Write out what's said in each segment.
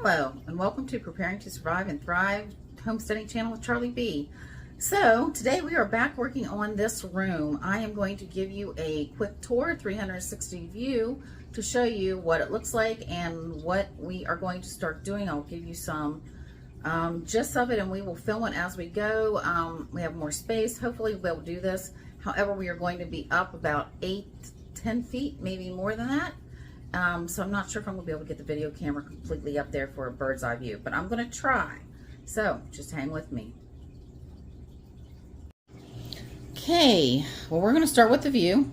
Hello, and welcome to Preparing to Survive and Thrive Homesteading Channel with Charlie B. So, today we are back working on this room. I am going to give you a quick tour, 360 view, to show you what it looks like and what we are going to start doing. I'll give you some gist of it, and we will film it as we go. We have more space. Hopefully we'll be able to do this. However, we are going to be up about 8-10 feet, maybe more than that. So I'm not sure if I'm gonna be able to get the video camera completely up there for a bird's eye view, but I'm gonna try. So just hang with me. Okay, well, we're gonna start with the view.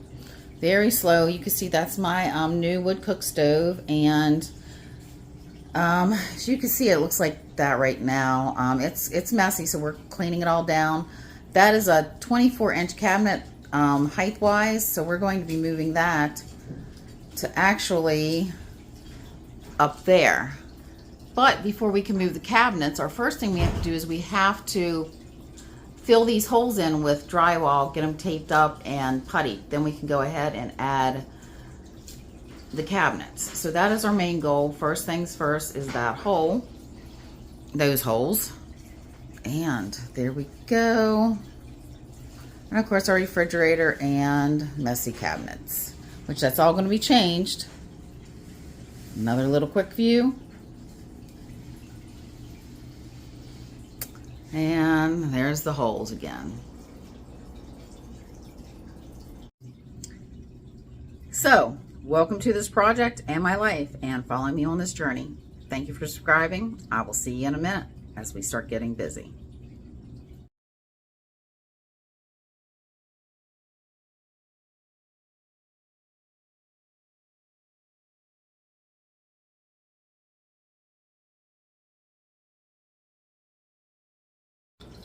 Very slow. You can see that's my new wood cook stove, and as you can see, it looks like that right now. It's messy, so we're cleaning it all down. That is a 24-inch cabinet height wise, so we're going to be moving that to actually up there. But before we can move the cabinets, our first thing we have to do is we have to fill these holes in with drywall, get them taped up and putty. Then we can go ahead and add the cabinets. So that is our main goal. First things first is that hole, those holes, and there we go. And of course our refrigerator and messy cabinets, which that's all going to be changed. Another little quick view. And there's the holes again. So, welcome to this project and my life, and follow me on this journey. Thank you for subscribing. I will see you in a minute as we start getting busy.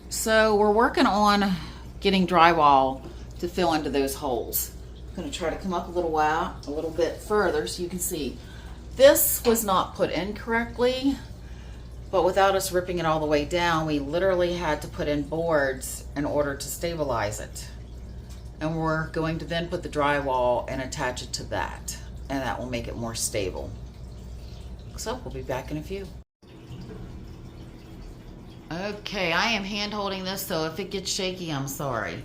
So we're working on getting drywall to fill into those holes. I'm going to try to come up a little bit further so you can see. This was not put in correctly, but without us ripping it all the way down, we literally had to put in boards in order to stabilize it. And we're going to then put the drywall and attach it to that, and that will make it more stable. So we'll be back in a few. Okay, I am hand holding this, so if it gets shaky, I'm sorry.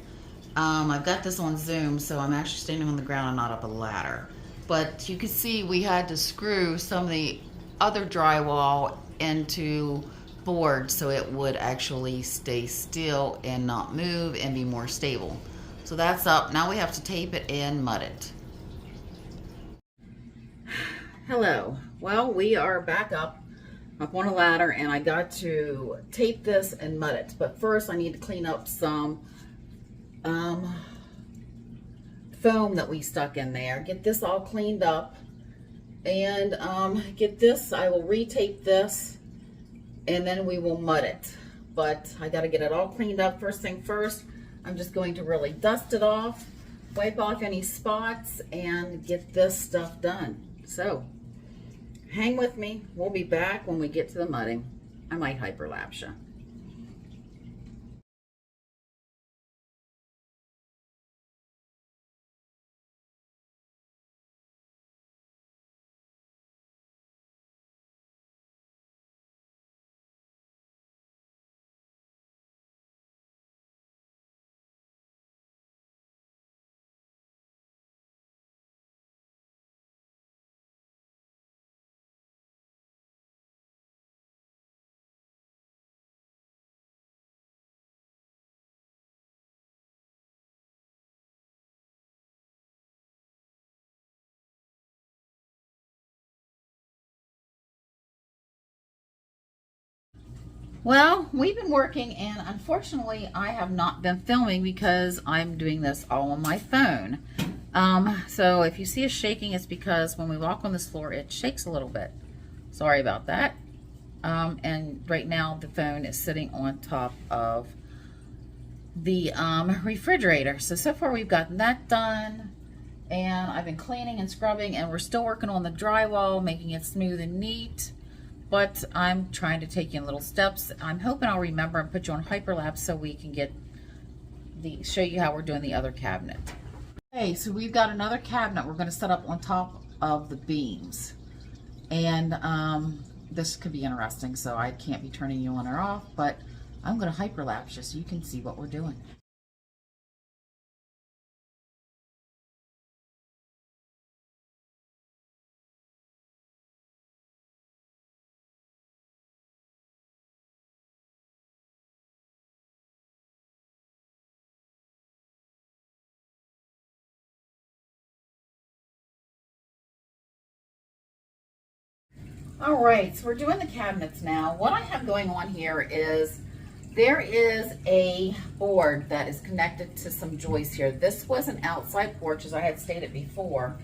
I've got this on Zoom, so I'm actually standing on the ground and not up a ladder. But you can see we had to screw some of the other drywall into boards so it would actually stay still and not move and be more stable. So that's up. Now we have to tape it and mud it. Hello. Well, we are back up on a ladder, and I got to tape this and mud it. But first I need to clean up some foam that we stuck in there. Get this all cleaned up, and get this, I will retape this, and then we will mud it. But I got to get it all cleaned up. First thing first, I'm just going to really dust it off, wipe off any spots, and get this stuff done. So hang with me. We'll be back when we get to the mudding. I might hyperlapse you. Well, we've been working, and unfortunately I have not been filming because I'm doing this all on my phone. So if you see us shaking, it's because when we walk on this floor it shakes a little bit. Sorry about that. And right now the phone is sitting on top of the refrigerator. So far we've gotten that done, and I've been cleaning and scrubbing, and we're still working on the drywall, making it smooth and neat. But I'm trying to take you in little steps. I'm hoping I'll remember and put you on hyperlapse so we can show you how we're doing the other cabinet. Okay, so we've got another cabinet we're going to set up on top of the beams. And this could be interesting, so I can't be turning you on or off, but I'm going to hyperlapse you so you can see what we're doing. All right, so we're doing the cabinets now. What I have going on here is there is a board that is connected to some joists here. This was an outside porch, as I had stated before,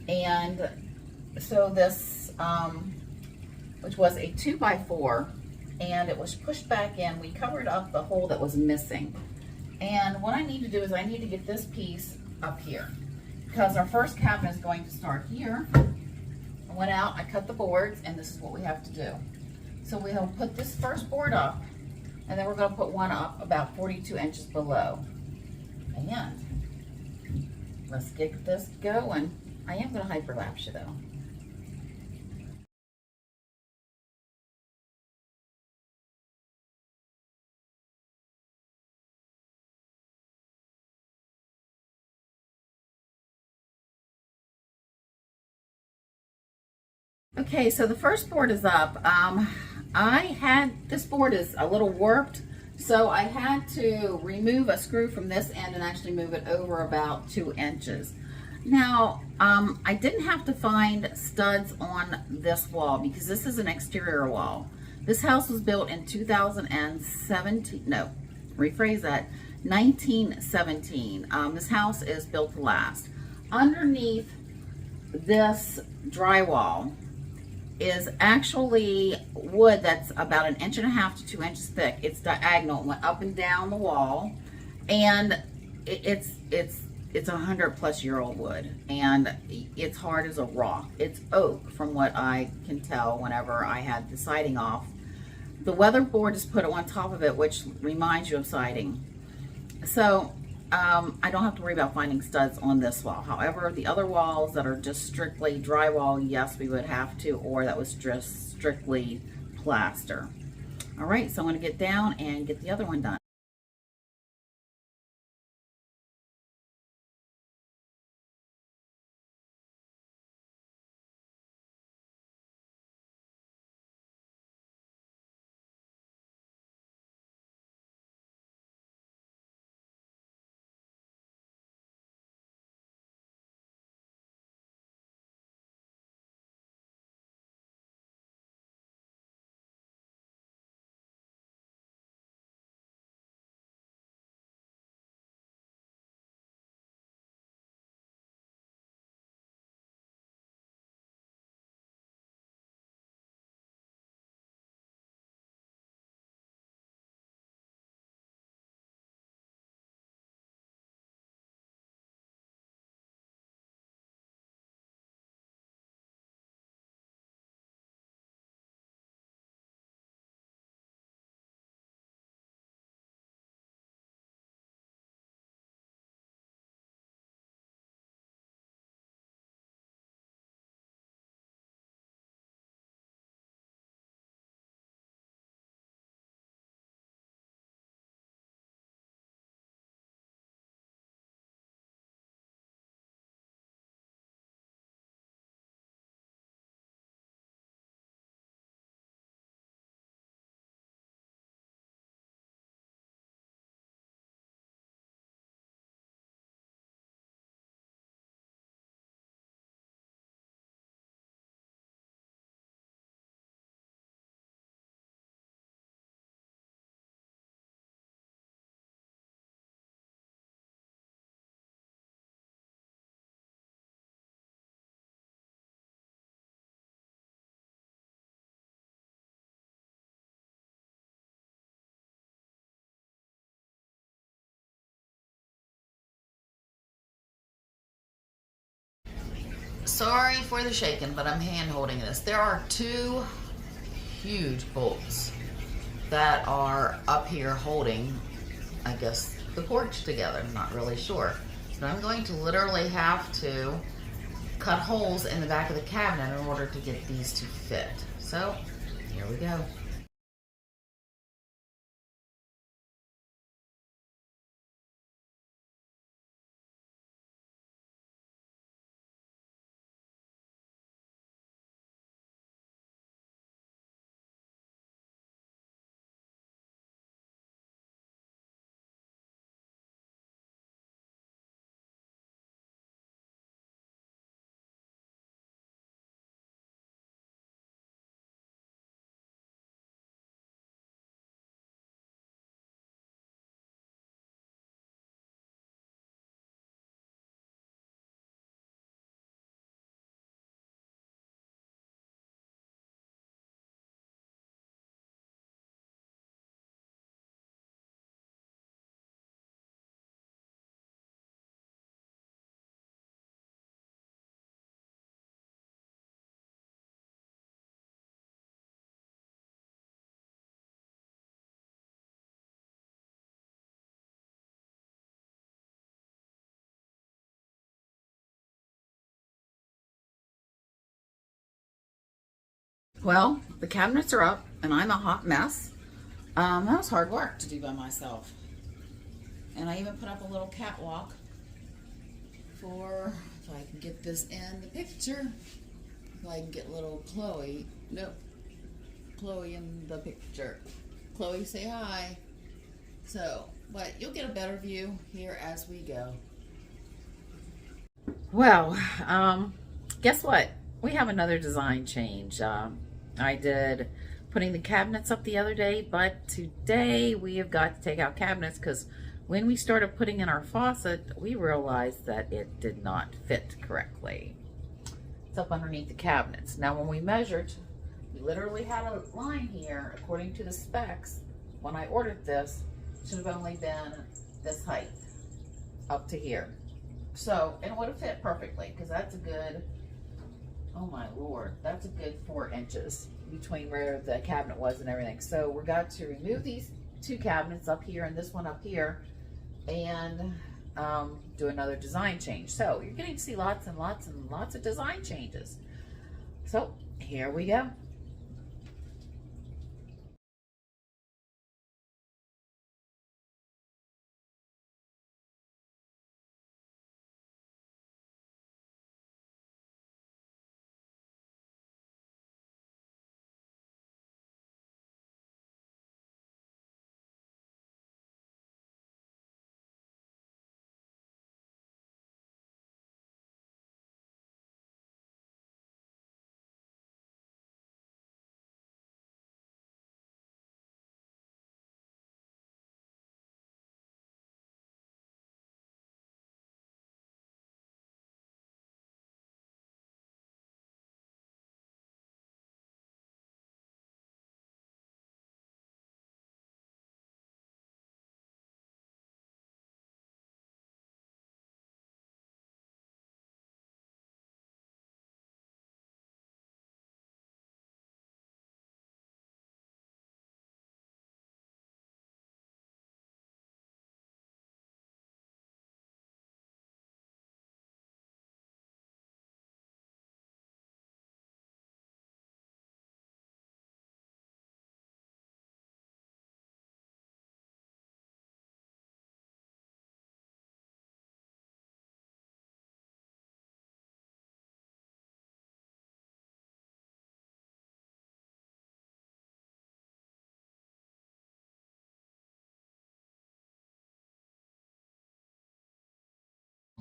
and so this, which was a 2x4, and it was pushed back in. We covered up the hole that was missing, and what I need to do is I need to get this piece up here because our first cabinet is going to start here. I went out, I cut the boards, and this is what we have to do. So we'll put this first board up, and then we're going to put one up about 42 inches below. And let's get this going. I am going to hyperlapse you though. Okay, so the first board is up. This board is a little warped, so I had to remove a screw from this end and actually move it over about 2 inches. Now, I didn't have to find studs on this wall because this is an exterior wall. This house was built in 2017, no, rephrase that, 1917. This house is built to last. Underneath this drywall is actually wood that's about 1.5 to 2 inches thick. It's diagonal, it went up and down the wall, and it's 100+ year old wood, and it's hard as a rock. It's oak from what I can tell whenever I had the siding off. The weatherboard is put on top of it, which reminds you of siding. So I don't have to worry about finding studs on this wall. However, the other walls that are just strictly drywall, yes, we would have to, or that was just strictly plaster. All right, so I'm going to get down and get the other one done. Sorry for the shaking, but I'm hand holding this. There are 2 huge bolts that are up here holding, I guess, the porch together. I'm not really sure. So I'm going to literally have to cut holes in the back of the cabinet in order to get these to fit. So Here we go. Well, the cabinets are up and I'm a hot mess. That was hard work to do by myself. And I even put up a little catwalk for, if I can get this in the picture, if I can get little Chloe, nope, Chloe in the picture. Chloe, say hi. So, but you'll get a better view here as we go. Well, guess what? We have another design change. I did putting the cabinets up the other day, but today we have got to take out cabinets because when we started putting in our faucet, we realized that it did not fit correctly. It's up underneath the cabinets. Now when we measured, we literally had a line here, according to the specs, when I ordered this, it should have only been this height up to here. So, and it would have fit perfectly because that's a good, oh my Lord, that's a good 4 inches between where the cabinet was and everything. So we got to remove these 2 cabinets up here and this one up here and do another design change. So you're getting to see lots and lots and lots of design changes. So here we go.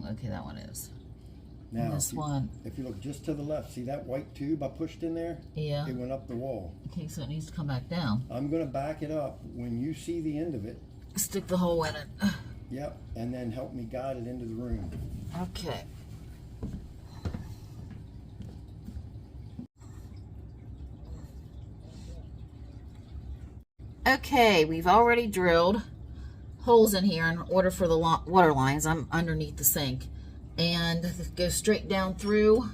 Okay, that one is. Now, this one. If you look just to the left, see that white tube I pushed in there? Yeah. It went up the wall. Okay, so it needs to come back down. I'm going to back it up. When you see the end of it, Stick the hole in it. yep, and then help me guide it into the room. Okay. Okay, we've already drilled holes in here in order for the water lines. I'm underneath the sink. And go straight down through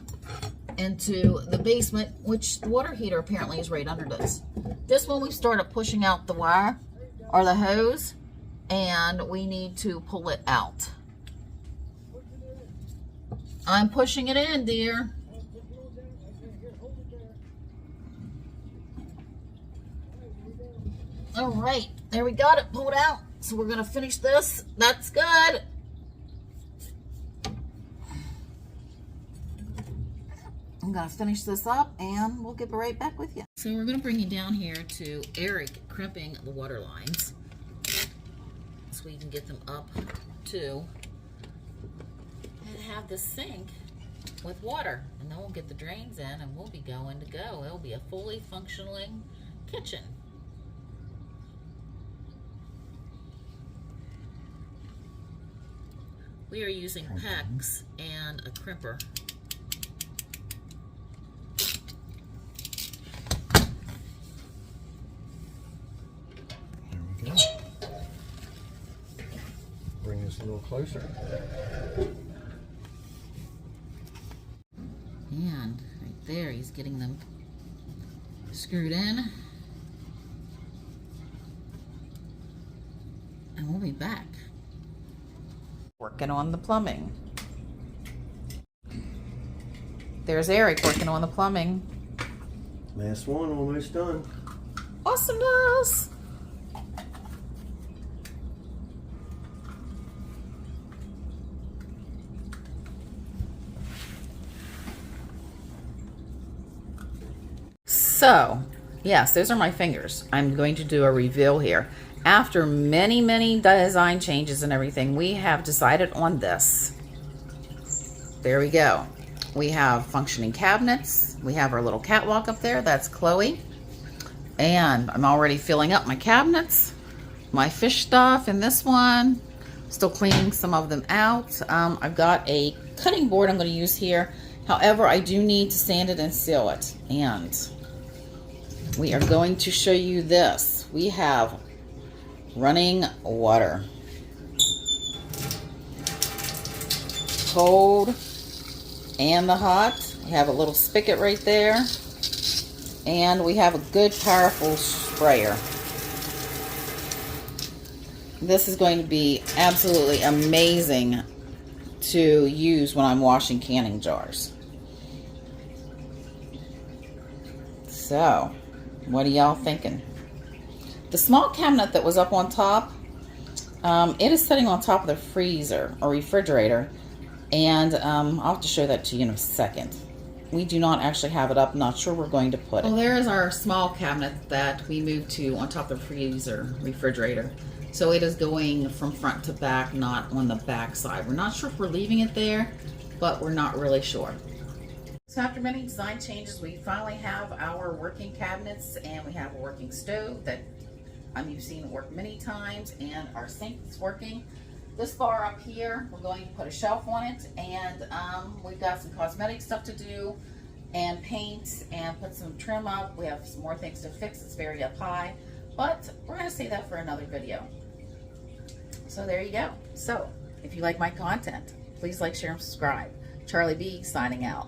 into the basement, which the water heater apparently is right under this. This one we started pushing out the wire or the hose, and we need to pull it out. I'm pushing it in, dear. All right, there we got it pulled out. So we're gonna finish this. That's good. I'm gonna finish this up and we'll get right back with you. So we're gonna bring you down here to Eric crimping the water lines so we can get them up to and have the sink with water. And then we'll get the drains in and we'll be going to go. It'll be a fully functioning kitchen. We are using PEX and a crimper. There we go. Bring this a little closer. And right there, he's getting them screwed in. And we'll be back. Working on the plumbing. There's Eric working on the plumbing. Last one, almost done. Awesomeness! So, yes, those are my fingers. I'm going to do a reveal here. After many, many design changes and everything, we have decided on this. There we go. We have functioning cabinets. We have our little catwalk up there. That's Chloe. And I'm already filling up my cabinets, my fish stuff in this one. Still cleaning some of them out. I've got a cutting board I'm going to use here. However, I do need to sand it and seal it. And we are going to show you this. We have running water. Cold and the hot. We have a little spigot right there. And we have a good powerful sprayer. This is going to be absolutely amazing to use when I'm washing canning jars. So, what are y'all thinking? The small cabinet that was up on top, it is sitting on top of the freezer or refrigerator, and I'll have to show that to you in a second. We do not actually have it up. Not sure we're going to put it. Well, there is our small cabinet that we moved to on top of the freezer refrigerator. So it is going from front to back, not on the back side. We're not sure if we're leaving it there, but we're not really sure. So after many design changes, we finally have our working cabinets, and we have a working stove that you've seen it work many times, and our sink is working. This bar up here, we're going to put a shelf on it, and we've got some cosmetic stuff to do, and paint, and put some trim up. We have some more things to fix. It's very up high, but we're going to save that for another video. So there you go. So if you like my content, please like, share, and subscribe. Charlie B signing out.